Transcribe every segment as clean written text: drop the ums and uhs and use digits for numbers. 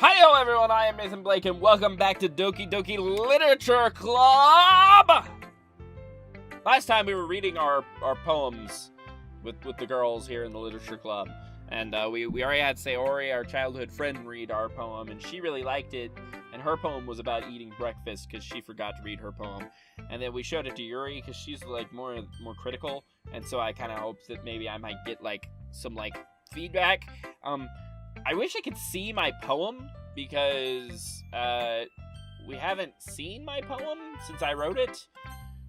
Hi-yo everyone, I am Nathan Blake and welcome back to Doki Doki Literature Club! Last time we were reading our poems with the girls here in the Literature Club. And we already had Sayori, our childhood friend, read our poem, and she really liked it. And her poem was about eating breakfast because she forgot to read her poem. And then we showed it to Yuri because she's like more critical. And so I kind of hoped that maybe I might get like some like feedback. I wish I could see my poem because we haven't seen my poem since I wrote it,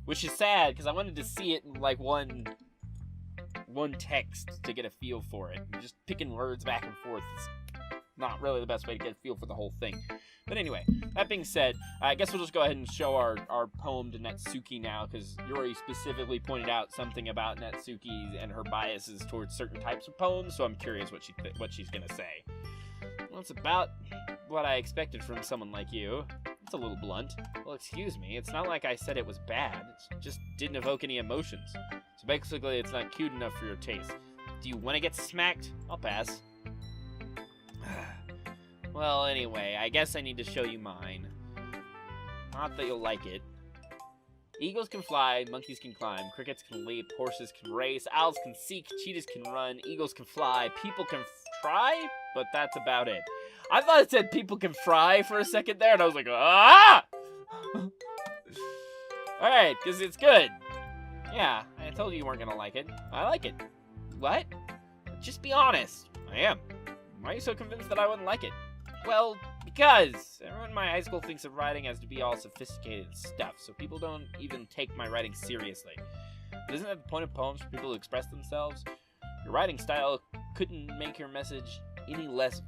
which is sad because I wanted to see it in like one text to get a feel for it. Just picking words back and forth is not really the best way to get a feel for the whole thing. But anyway, that being said, I guess we'll just go ahead and show our poem to Natsuki now, because Yuri specifically pointed out something about Natsuki and her biases towards certain types of poems, so I'm curious what she's going to say. Well, it's about what I expected from someone like you. It's a little blunt. Well, excuse me, it's not like I said it was bad. It just didn't evoke any emotions. So basically, it's not cute enough for your taste. Do you want to get smacked? I'll pass. Well, anyway, I guess I need to show you mine. Not that you'll like it. Eagles can fly, monkeys can climb, crickets can leap, horses can race, owls can seek, cheetahs can run, eagles can fly, people can try, but that's about it. I thought it said people can fry for a second there, and I was like, ah! Alright, because it's good. Yeah, I told you you weren't going to like it. I like it. What? Just be honest. I am. Why are you so convinced that I wouldn't like it? Well, because everyone in my high school thinks of writing as to be all sophisticated stuff, so people don't even take my writing seriously. But isn't that the point of poems, for people to express themselves? Your writing style couldn't make your message any less,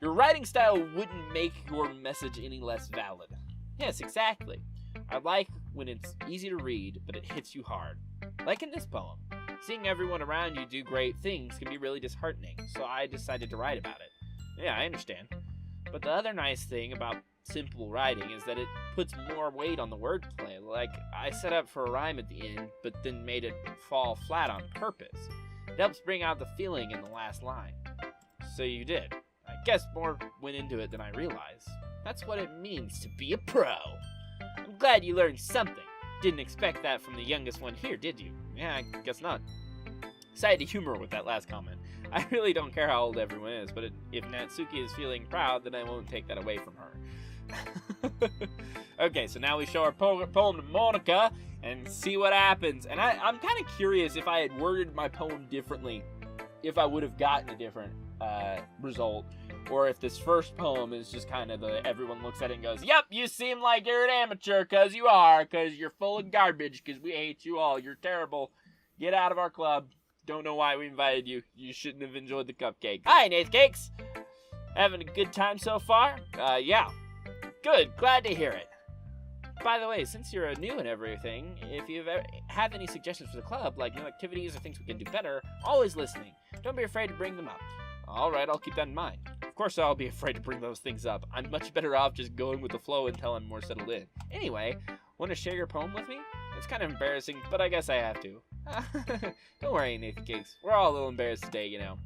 your writing style wouldn't make your message any less valid. Yes, exactly. I like when it's easy to read, but it hits you hard. Like in this poem. Seeing everyone around you do great things can be really disheartening, so I decided to write about it. Yeah, I understand. But the other nice thing about simple writing is that it puts more weight on the wordplay. Like, I set up for a rhyme at the end, but then made it fall flat on purpose. It helps bring out the feeling in the last line. So you did. I guess more went into it than I realized. That's what it means to be a pro. I'm glad you learned something. Didn't expect that from the youngest one here, did you? Yeah, I guess not. Decided to humor with that last comment. I really don't care how old everyone is, but if Natsuki is feeling proud, then I won't take that away from her. Okay, so now we show our poem to Monica and see what happens. And I'm kind of curious if I had worded my poem differently, if I would have gotten a different result. Or if this first poem is just kind of everyone looks at it and goes, yep, you seem like you're an amateur, because you are, because you're full of garbage, because we hate you all, you're terrible, get out of our club, don't know why we invited you, you shouldn't have enjoyed the cupcake. Hi, Nathcakes! Having a good time so far? Yeah. Good, glad to hear it. By the way, since you're new and everything, if you have any suggestions for the club, like new activities or things we can do better, always listening. Don't be afraid to bring them up. Alright, I'll keep that in mind. Of course I'll be afraid to bring those things up. I'm much better off just going with the flow until I'm more settled in. Anyway, want to share your poem with me? It's kind of embarrassing, but I guess I have to. Don't worry, Nathanblakegames. We're all a little embarrassed today, you know.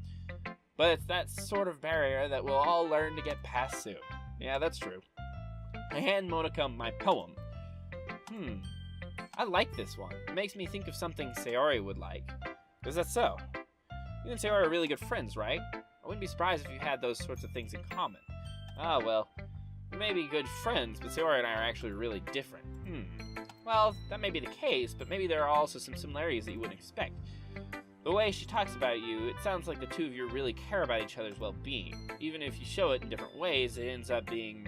But it's that sort of barrier that we'll all learn to get past soon. Yeah, that's true. I hand Monica my poem. I like this one. It makes me think of something Sayori would like. Is that so? You and Sayori are really good friends, right? I wouldn't be surprised if you had those sorts of things in common. Ah, well, we may be good friends, but Sayori and I are actually really different. Well, that may be the case, but maybe there are also some similarities that you wouldn't expect. The way she talks about you, it sounds like the two of you really care about each other's well-being. Even if you show it in different ways, it ends up being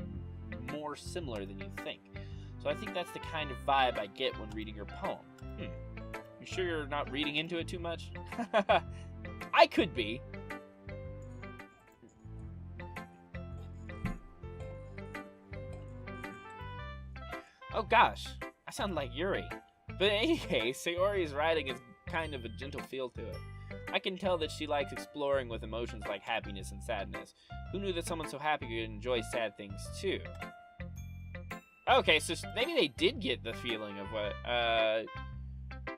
more similar than you think. So I think that's the kind of vibe I get when reading your poem. You sure you're not reading into it too much? I could be. Oh gosh, I sound like Yuri. But in any case, Sayori's writing is kind of a gentle feel to it. I can tell that she likes exploring with emotions like happiness and sadness. Who knew that someone so happy could enjoy sad things too? Okay, so maybe they did get the feeling of what,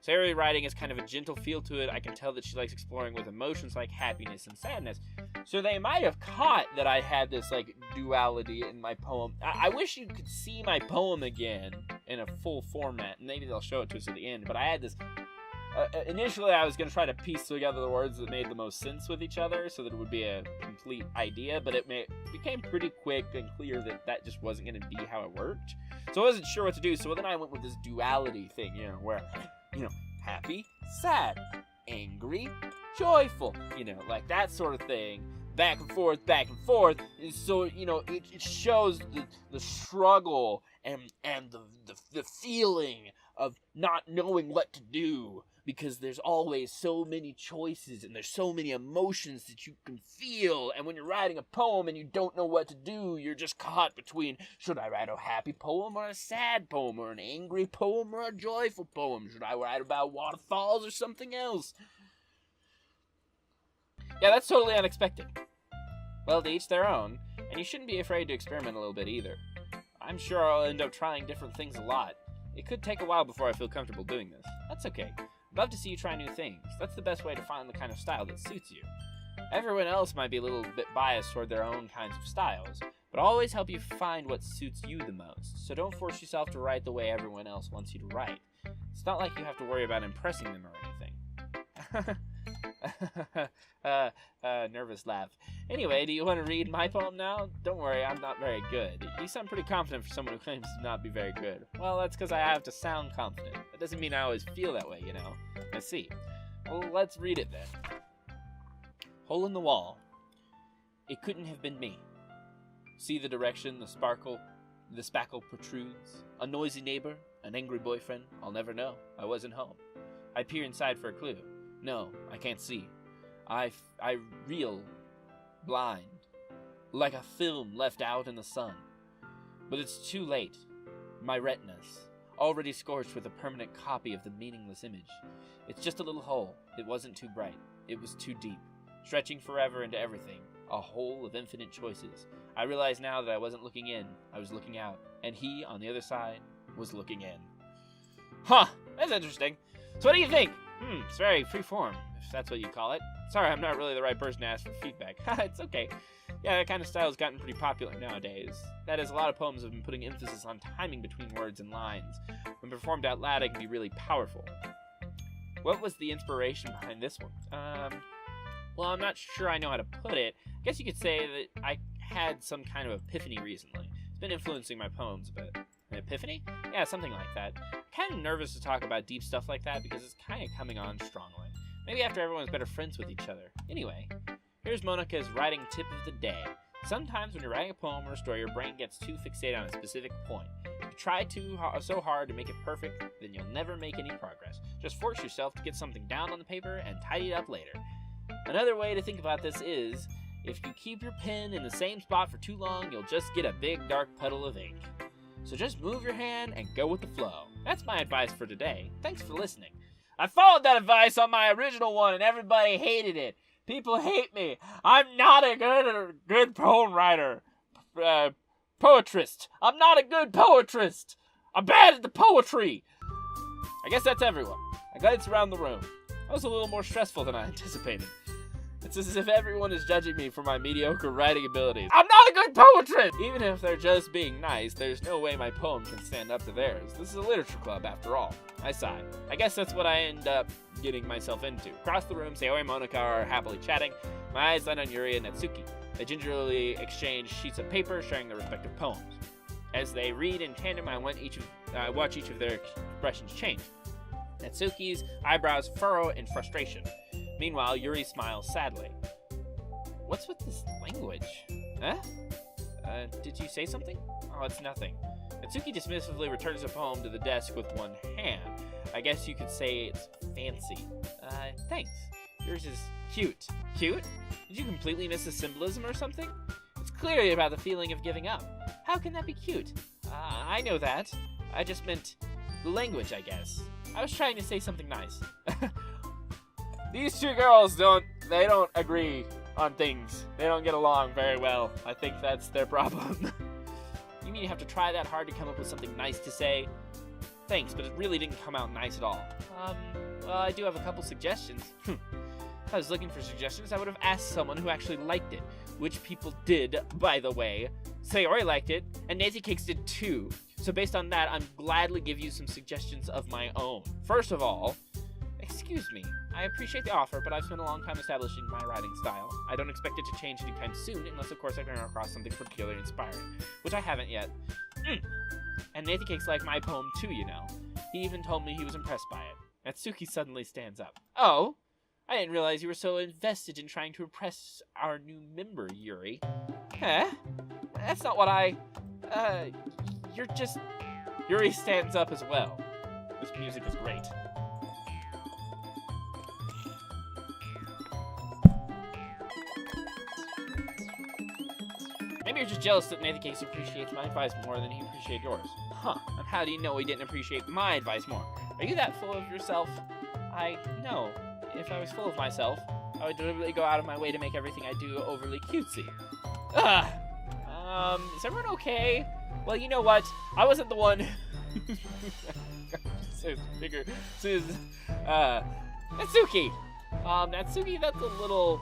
Sayori writing has kind of a gentle feel to it. I can tell that she likes exploring with emotions like happiness and sadness. So they might have caught that I had this, like, duality in my poem. I wish you could see my poem again in a full format, and maybe they'll show it to us at the end. But I had this... initially, I was going to try to piece together the words that made the most sense with each other so that it would be a complete idea, but it became pretty quick and clear that that just wasn't going to be how it worked. So I wasn't sure what to do, so then I went with this duality thing, where, happy, sad, angry, joyful, like that sort of thing, back and forth, and so, it shows the struggle and the feeling of not knowing what to do, because there's always so many choices and there's so many emotions that you can feel, and when you're writing a poem and you don't know what to do, you're just caught between, should I write a happy poem or a sad poem, or an angry poem or a joyful poem? Should I write about waterfalls or something else? Yeah, that's totally unexpected. Well, to each their own, and you shouldn't be afraid to experiment a little bit either. I'm sure I'll end up trying different things a lot. It could take a while before I feel comfortable doing this. That's okay. I'd love to see you try new things. That's the best way to find the kind of style that suits you. Everyone else might be a little bit biased toward their own kinds of styles, but I'll always help you find what suits you the most, so don't force yourself to write the way everyone else wants you to write. It's not like you have to worry about impressing them or anything. Nervous laugh. Anyway, do you want to read my poem now? Don't worry, I'm not very good. You sound pretty confident for someone who claims to not be very good. Well, that's because I have to sound confident. That doesn't mean I always feel that way, Let's see. Well, let's read it then. Hole in the wall. It couldn't have been me. See the direction the spackle protrudes. A noisy neighbor, an angry boyfriend. I'll never know. I wasn't home. I peer inside for a clue. No, I can't see. I reel blind, like a film left out in the sun. But it's too late. My retinas, already scorched with a permanent copy of the meaningless image. It's just a little hole. It wasn't too bright. It was too deep, stretching forever into everything. A hole of infinite choices. I realize now that I wasn't looking in, I was looking out. And he, on the other side, was looking in. Huh, that's interesting. So what do you think? It's very free-form, if that's what you call it. Sorry, I'm not really the right person to ask for feedback. It's okay. Yeah, that kind of style has gotten pretty popular nowadays. That is, a lot of poems have been putting emphasis on timing between words and lines. When performed out loud, it can be really powerful. What was the inspiration behind this one? Well, I'm not sure I know how to put it. I guess you could say that I had some kind of epiphany recently. It's been influencing my poems a bit. An epiphany? Yeah, something like that. I'm kind of nervous to talk about deep stuff like that because it's kind of coming on strongly. Maybe after everyone's better friends with each other. Anyway, here's Monica's writing tip of the day. Sometimes when you're writing a poem or a story, your brain gets too fixated on a specific point. If you try so hard to make it perfect, then you'll never make any progress. Just force yourself to get something down on the paper and tidy it up later. Another way to think about this is, if you keep your pen in the same spot for too long, you'll just get a big dark puddle of ink. So just move your hand and go with the flow. That's my advice for today. Thanks for listening. I followed that advice on my original one and everybody hated it. People hate me. I'm not a good poem writer. Poetrist. I'm not a good poetrist. I'm bad at the poetry. I guess that's everyone. I glanced around the room. That was a little more stressful than I anticipated. It's as if everyone is judging me for my mediocre writing abilities. I'm not a good poetrist! Even if they're just being nice, there's no way my poem can stand up to theirs. This is a literature club, after all. I sigh. I guess that's what I end up getting myself into. Across the room, Sayori and Monica are happily chatting. My eyes land on Yuri and Natsuki. They gingerly exchange sheets of paper, sharing their respective poems. As they read in tandem, I watch each of their expressions change. Natsuki's eyebrows furrow in frustration. Meanwhile, Yuri smiles sadly. What's with this language? Huh? Did you say something? Oh, it's nothing. Natsuki dismissively returns the poem to the desk with one hand. I guess you could say it's fancy. Thanks. Yours is cute. Cute? Did you completely miss the symbolism or something? It's clearly about the feeling of giving up. How can that be cute? I know that. I just meant the language, I guess. I was trying to say something nice. These two girls don't agree on things. They don't get along very well. I think that's their problem. You mean you have to try that hard to come up with something nice to say? Thanks, but it really didn't come out nice at all. Well, I do have a couple suggestions. If I was looking for suggestions, I would have asked someone who actually liked it. Which people did, by the way. Sayori liked it, and Nathanblakegames did too. So based on that, I'm gladly give you some suggestions of my own. First of all, excuse me, I appreciate the offer, but I've spent a long time establishing my writing style. I don't expect it to change anytime soon, unless of course I come across something particularly inspiring, which I haven't yet. And Nathanblakegames liked my poem too, you know. He even told me he was impressed by it. Natsuki suddenly stands up. Oh? I didn't realize you were so invested in trying to impress our new member, Yuri. Huh? That's not what you're just... Yuri stands up as well. This music is great. Maybe you're just jealous that Nathanblakegames appreciates my advice more than he appreciates yours. Huh, and how do you know he didn't appreciate my advice more? Are you that full of yourself? No. If I was full of myself, I would deliberately go out of my way to make everything I do overly cutesy. Is everyone okay? Well, you know what? I wasn't the one... Natsuki! Natsuki, that's a little...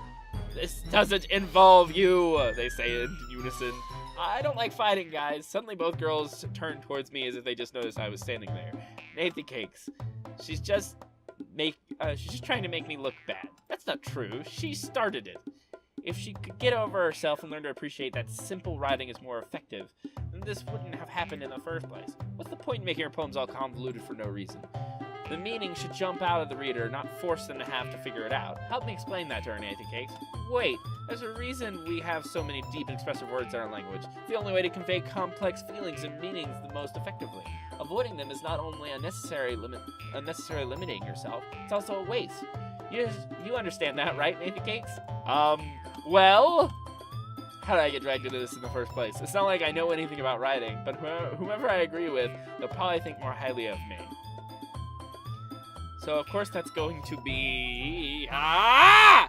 This doesn't involve you, they say in unison. I don't like fighting, guys. Suddenly both girls turned towards me as if they just noticed I was standing there. Nathanblakegames. She's just trying to make me look bad. That's not true. She started it. If she could get over herself and learn to appreciate that simple writing is more effective, then this wouldn't have happened in the first place. What's the point in making her poems all convoluted for no reason? The meaning should jump out of the reader, not force them to have to figure it out. Help me explain that to her, Nathanblakegames. Wait, there's a reason we have so many deep and expressive words in our language. It's the only way to convey complex feelings and meanings the most effectively. Avoiding them is not only unnecessarily limiting yourself, it's also a waste. You understand that, right, Nathanblakegames? Well... How did I get dragged into this in the first place? It's not like I know anything about writing, but whomever I agree with, they'll probably think more highly of me. So, of course, that's going to be... I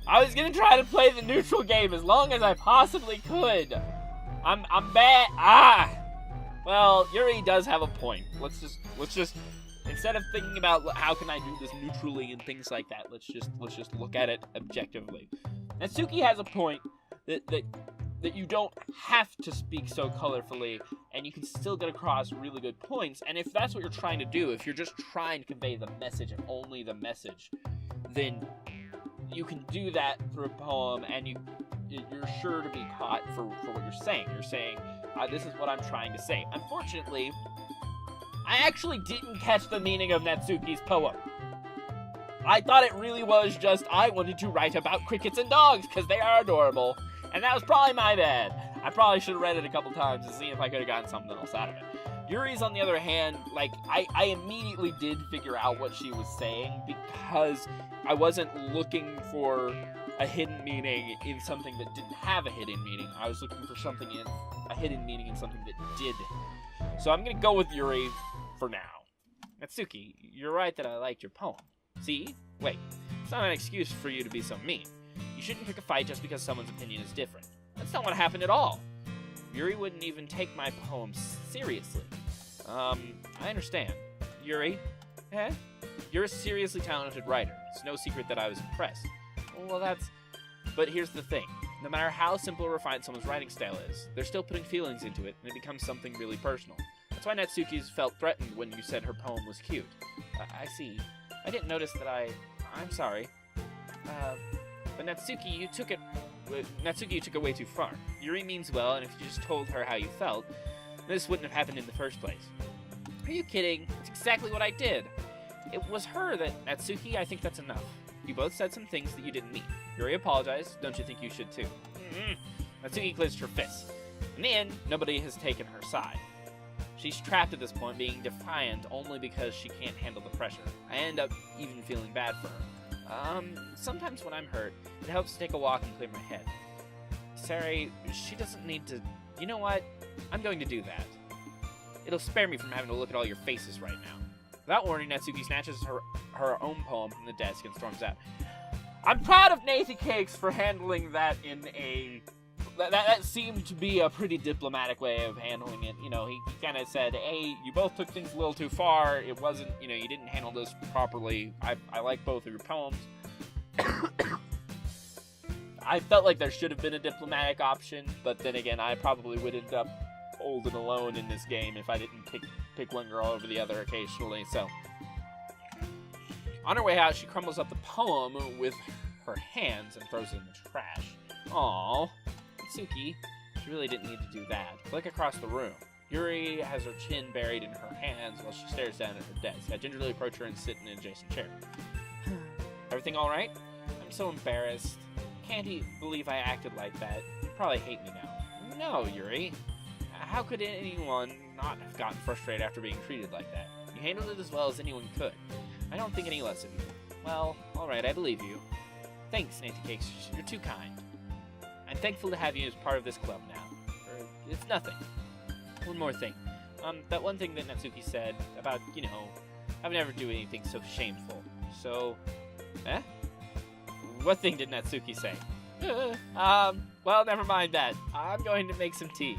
was gonna try to play the neutral game as long as I possibly could. I'm bad. Well, Yuri does have a point. Let's just instead of thinking about how can I do this neutrally and things like that, let's just look at it objectively. Natsuki has a point that you don't have to speak so colorfully, and you can still get across really good points. And if that's what you're trying to do, if you're just trying to convey the message and only the message, then you can do that through a poem, and you're sure to be caught for what you're saying. You're saying, this is what I'm trying to say. Unfortunately, I actually didn't catch the meaning of Natsuki's poem. I thought it really was just, I wanted to write about crickets and dogs, because they are adorable. And that was probably my bad. I probably should have read it a couple times to see if I could have gotten something else out of it. Yuri's, on the other hand, like, I immediately did figure out what she was saying, because I wasn't looking for a hidden meaning in something that didn't have a hidden meaning. I was looking for something in a hidden meaning in something that did. So I'm gonna go with Yuri for now. Natsuki, you're right that I liked your poem. See? Wait. It's not an excuse for you to be so mean. You shouldn't pick a fight just because someone's opinion is different. That's not what happened at all. Yuri wouldn't even take my poem seriously. I understand. Yuri? You're a seriously talented writer. It's no secret that I was impressed. Well, But here's the thing. No matter how simple or refined someone's writing style is, they're still putting feelings into it, and it becomes something really personal. That's why Natsuki's felt threatened when you said her poem was cute. I see. I didn't notice that I'm sorry. But Natsuki, you took it way too far. Yuri means well, and if you just told her how you felt, this wouldn't have happened in the first place. Are you kidding? It's exactly what I did. It was her that... Natsuki, I think that's enough. You both said some things that you didn't mean. Yuri apologized. Don't you think you should too? Natsuki clenched her fists. In the end, nobody has taken her side. She's trapped at this point, being defiant only because she can't handle the pressure. I end up even feeling bad for her. Sometimes when I'm hurt, it helps to take a walk and clear my head. Sari, she doesn't need to... You know what? I'm going to do that. It'll spare me from having to look at all your faces right now. Without warning, Natsuki snatches her own poem from the desk and storms out. I'm proud of Nathanblakegames for handling that in a that seemed to be a pretty diplomatic way of handling it. You know, he kind of said, hey, you both took things a little too far. It wasn't, you know, you didn't handle this properly. I like both of your poems. I felt like there should have been a diplomatic option, but then again, I probably would end up old and alone in this game if I didn't pick one girl over the other occasionally, so. On her way out, she crumbles up the poem with her hands and throws it in the trash. Aww. Sookie, she really didn't need to do that. Look across the room. Yuri has her chin buried in her hands while she stares down at her desk. I gingerly approach her and sit in an adjacent chair. Everything alright? I'm so embarrassed. Can't believe I acted like that. You probably hate me now. No, Yuri. How could anyone not have gotten frustrated after being treated like that? You handled it as well as anyone could. I don't think any less of you. Well, alright, I believe you. Thanks, Nathanblakegames. You're too kind. I'm thankful to have you as part of this club now. It's nothing. One more thing. That one thing that Natsuki said about, you know, I would never do anything so shameful. So, What thing did Natsuki say? Well, never mind that. I'm going to make some tea.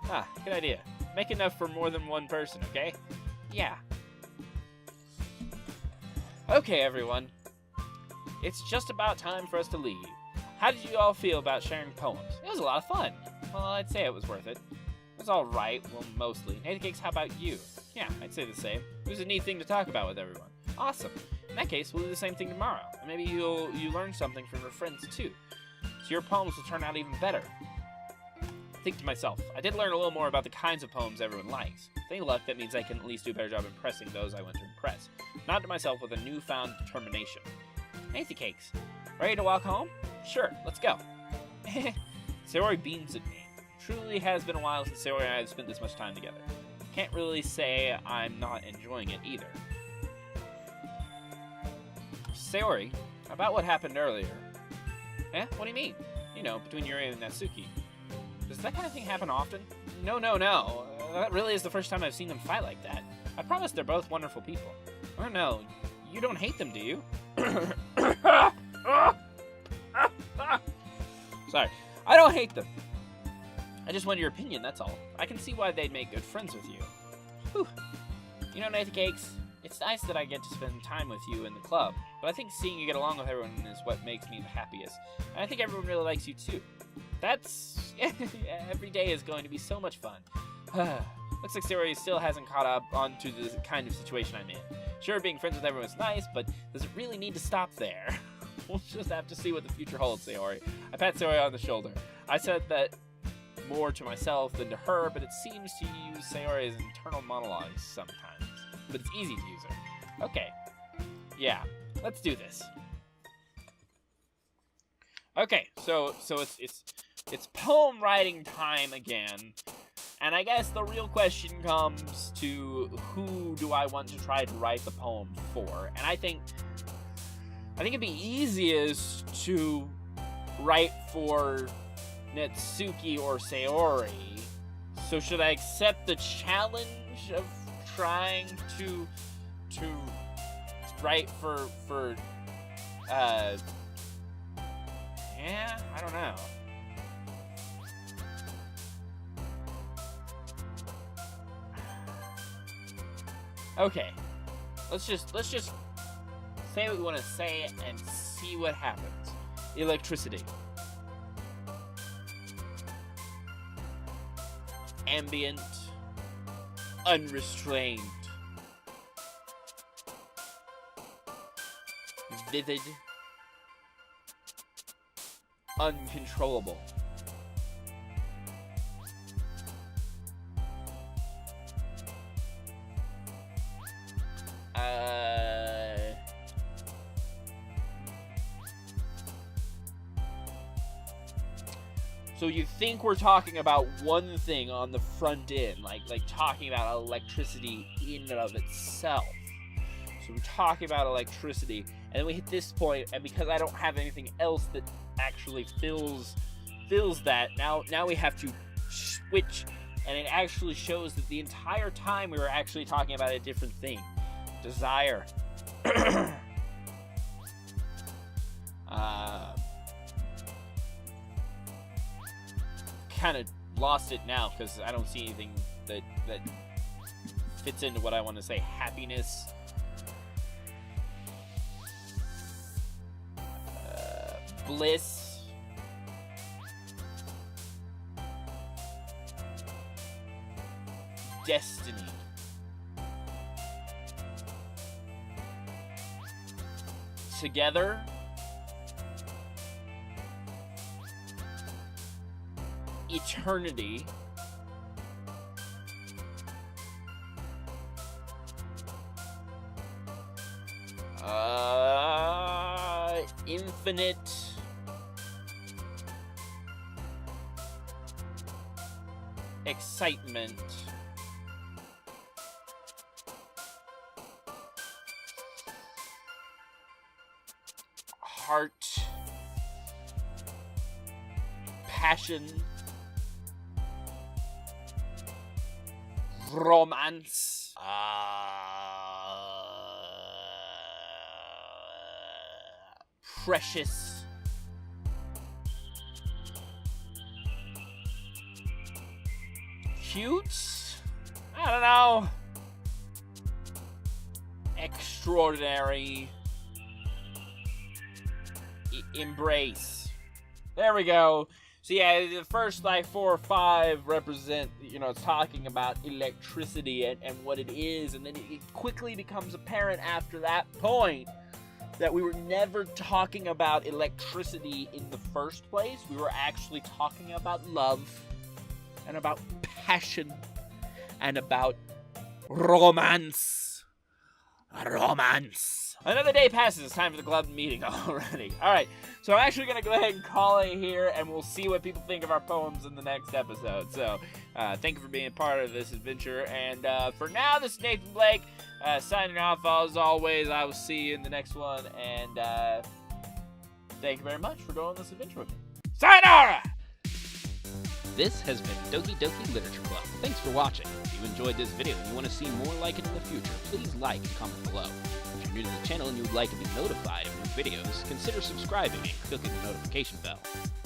Ah, good idea. Make enough for more than one person, okay? Yeah. Okay, everyone. It's just about time for us to leave. How did you all feel about sharing poems? It was a lot of fun. Well, I'd say it was worth it. It was alright, well, mostly. Nathanblakegames, how about you? Yeah, I'd say the same. It was a neat thing to talk about with everyone. Awesome. In that case, we'll do the same thing tomorrow. And maybe you learn something from your friends, too. So your poems will turn out even better. Think to myself, I did learn a little more about the kinds of poems everyone likes. With any luck, that means I can at least do a better job impressing those I want to impress. Nod to myself with a newfound determination. Nathanblakegames, ready to walk home? Sure, let's go. Sayori beams at me. It truly has been a while since Sayori and I have spent this much time together. Can't really say I'm not enjoying it either. Sayori, about what happened earlier. What do you mean? You know, between Yuri and Natsuki. Does that kind of thing happen often? No. That really is the first time I've seen them fight like that. I promise they're both wonderful people. I don't know. You don't hate them, do you? Sorry. I don't hate them. I just want your opinion, that's all. I can see why they'd make good friends with you. Whew. You know, Nathanblakegames, it's nice that I get to spend time with you in the club, but I think seeing you get along with everyone is what makes me the happiest. And I think everyone really likes you too. That's... every day is going to be so much fun. Looks like Sayori still hasn't caught up onto the kind of situation I'm in. Sure, being friends with everyone is nice, but does it really need to stop there? We'll just have to see what the future holds, Sayori. I pat Sayori on the shoulder. I said that more to myself than to her, but it seems to use Sayori as internal monologues sometimes. But it's easy to use her. Okay. Yeah, let's do this. Okay, so it's poem writing time again. And I guess the real question comes to who do I want to try to write the poem for? And I think it'd be easiest to write for Natsuki or Sayori. So should I accept the challenge of trying to write for yeah, I don't know. Okay, let's just say what we want to say and see what happens. Electricity. Ambient. Unrestrained. Vivid. Uncontrollable. So you think we're talking about one thing on the front end, like talking about electricity in and of itself. So we're talking about electricity, and then we hit this point, and because I don't have anything else that actually fills that, now we have to switch, and it actually shows that the entire time we were actually talking about a different thing. Desire. kind of lost it now because I don't see anything that fits into what I want to say. Happiness. Bliss. Destiny. Together. Eternity. Infinite. Excitement. Heart. Passion. Romance. Precious. Cute? I don't know. Extraordinary. Embrace. There we go. So yeah, the first like 4 or 5 represent, you know, it's talking about electricity and what it is, and then it quickly becomes apparent after that point that we were never talking about electricity in the first place. We were actually talking about love and about passion and about romance. Romance. Another day passes. It's time for the club meeting already. All right, so I'm actually going to go ahead and call it here, and we'll see what people think of our poems in the next episode. So thank you for being a part of this adventure. And for now, this is Nathan Blake signing off. As always, I will see you in the next one. And thank you very much for going on this adventure with me. Sayonara! This has been Doki Doki Literature Club. Thanks for watching. If you enjoyed this video and you want to see more like it in the future, please like and comment below. If you're new to the channel and you would like to be notified of new videos, consider subscribing and clicking the notification bell.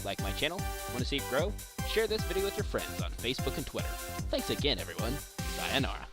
Like my channel? Want to see it grow? Share this video with your friends on Facebook and Twitter. Thanks again, everyone. Sayonara.